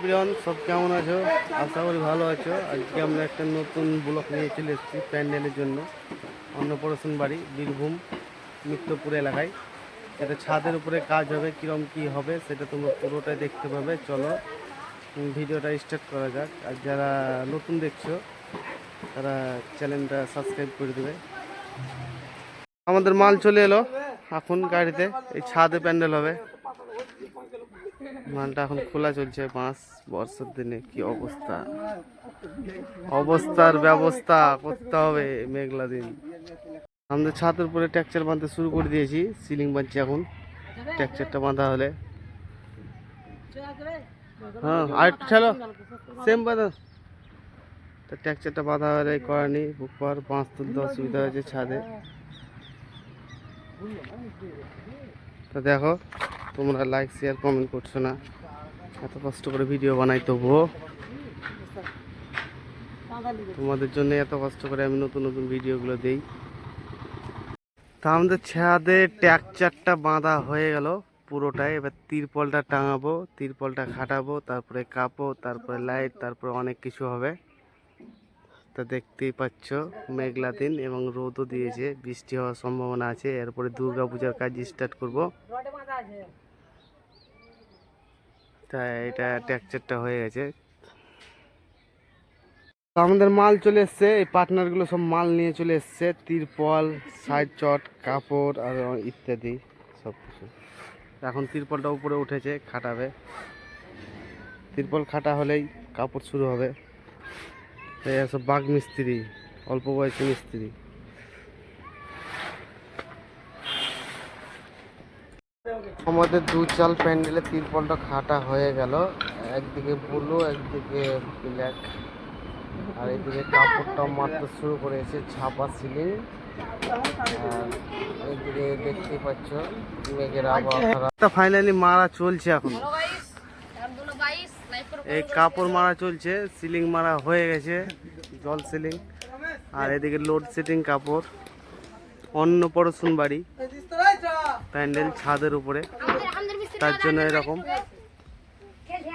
Everyone, সব কেমন আছো? আশা করি ভালো আছো। আজকে আমরা একটা নতুন ব্লক নিয়ে চলে এসেছি প্যান্ডেলের জন্য। অন্নপ্রাশন বাড়ি, বীরভূম মিত্রপুর এলাকায়। এটা ছাদের উপরে কাজ হবে, কীরকম কী হবে সেটা তোমরা পুরোটাই দেখতে পাবে। চলো ভিডিওটা স্টার্ট করা যাক। আর যারা নতুন দেখছো তারা চ্যানেলটা সাবস্ক্রাইব করে দেবে। আমাদের মাল চলে এলো এখন গাড়িতে। এই ছাদে প্যান্ডেল হবে। মালটা এখন খোলা চলছে। বাঁশ বর্ষার দিনে কি অবস্থা, অবস্থার ব্যবস্থা করতে হবে মেঘলা দিন। আমাদের ছাদের উপরে ট্যাকচার বাঁধতে শুরু করে দিয়েছি। সিলিং বাঁধছি এখন। ট্যাকচারটা বাঁধা হলে হ্যাঁ আরেকটু ছিল সেম বাঁধা। তো ট্যাকচারটা বাঁধা হলে করানি উপর বাঁশ তুলতে অসুবিধা হয়েছে ছাদে। তো দেখো তোমরা লাইক শেয়ার কমেন্ট করছো না, এত কষ্ট করে ভিডিও বানাই তবুও তোমাদের জন্য এত কষ্ট করে আমি নতুন নতুন ভিডিওগুলো দেই। তা আমাদের ছাদে ট্যাকচারটা বাঁধা হয়ে গেল পুরোটাই। এবার তিরপলটা টাঙাবো, তিরপলটা খাটাবো, তারপরে কাপো, তারপরে লাইট, তারপরে অনেক কিছু হবে। তা দেখতেই পাচ্ছ মেঘলা দিন এবং রোদও দিয়েছে, বৃষ্টি হওয়ার সম্ভাবনা আছে। এরপরে দুর্গা পূজার কাজ স্টার্ট করব। তা এটা ট্যাকচারটা হয়ে গেছে। আমাদের মাল চলে এসছে, এই পার্টনারগুলো সব মাল নিয়ে চলে এসছে। তিরপল, সাইড চট, কাপড় আর ইত্যাদি সব কিছু। এখন তিরপলটা উপরে উঠেছে, খাটাবে। তিরপল খাটা হলেই কাপড় শুরু হবে। এই সব বাঘ মিস্ত্রি, অল্প বয়সী মিস্ত্রি। আমাদের দু চাল প্যান্ডেলে তিরপলটা খাটা হয়ে গেল। একদিকে ব্লু, একদিকে ব্ল্যাক, আর এইদিকে কাপড়টা মারতে শুরু করেছে, ছাপা সিলিং। আর এইদিকে দেখতেই পাচ্ছ মেঘের আবহাওয়া। ফাইনালি মারা চলছে এখন। এই কাপড় মারা চলছে, সিলিং মারা হয়ে গেছে, জল সিলিং। আর এদিকে লোড সেটিং কাপড়। অন্নপ্রাশন বাড়ি প্যান্ডেল ছাদের উপরে, তার জন্য এরকম।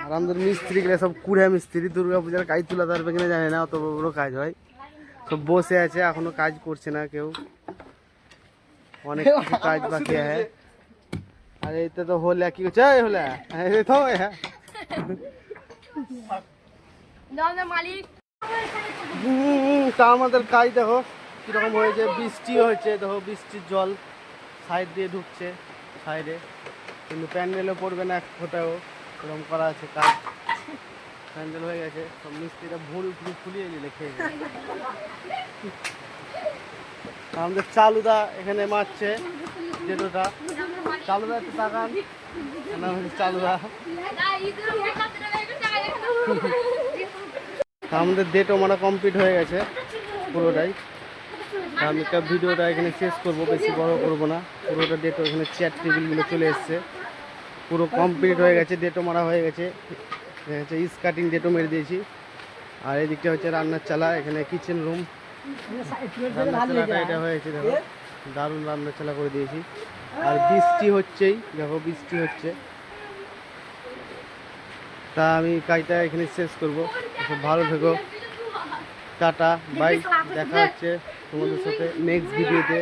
আর আমাদের মিস্ত্রিগুলো সব কুড়া মিস্ত্রি, দুর্গা পূজার কাজ তুলে ধরবে কিনা জানি না, অত বড় বড় কাজ হয়। সব বসে আছে, এখনো কাজ করছে না কেউ, অনেক কিছু কাজ বাকি আছে। আর এইটা তো হলে কি করছে, হলে তা আমাদের কাজ দেখো কিরকম হয়েছে। বৃষ্টি হয়েছে, দেখো বৃষ্টির জল সাইড দিয়ে ঢুকছে সাইডে, কিন্তু প্যান্ডেলও পড়বে না এক ফোঁটাও। এরকম করা আছে কাজ। প্যান্ডেল হয়ে গেছে, সব মিস্ত্রিটা ভুঁড়ি ফুলিয়ে নিলে খেয়ে গেছে। আমাদের চালুদা এখানে মারছে যেটা। চালুদা একটু তাকান, চালুদা। আমাদের ডেটও মানে কমপ্লিট হয়ে গেছে পুরোটাই। আমি ভিডিওটা এখানে শেষ করব, বেশি বড় করব না। পুরোটা ডেটও এখানে চেয়ার টেবিলগুলো চলে এসছে, পুরো কমপ্লিট হয়ে গেছে। ডেটও মারা হয়ে গেছে, স্কার্টিং ডেটও মেরে দিয়েছি। আর এই দিকটা হচ্ছে রান্নার চালা, এখানে কিচেন রুম। রান্নার চালাটা এটা হয়েছে, দেখো দারুণ রান্নার চালা করে দিয়েছি। আর বৃষ্টি হচ্ছেই, দেখো বৃষ্টি হচ্ছে। তা আমি কাজটা এখানে শেষ করবো। ভালো থেকো, টাটা বাই। দেখা হচ্ছে তোমাদের সাথে নেক্সট ভিডিওতে।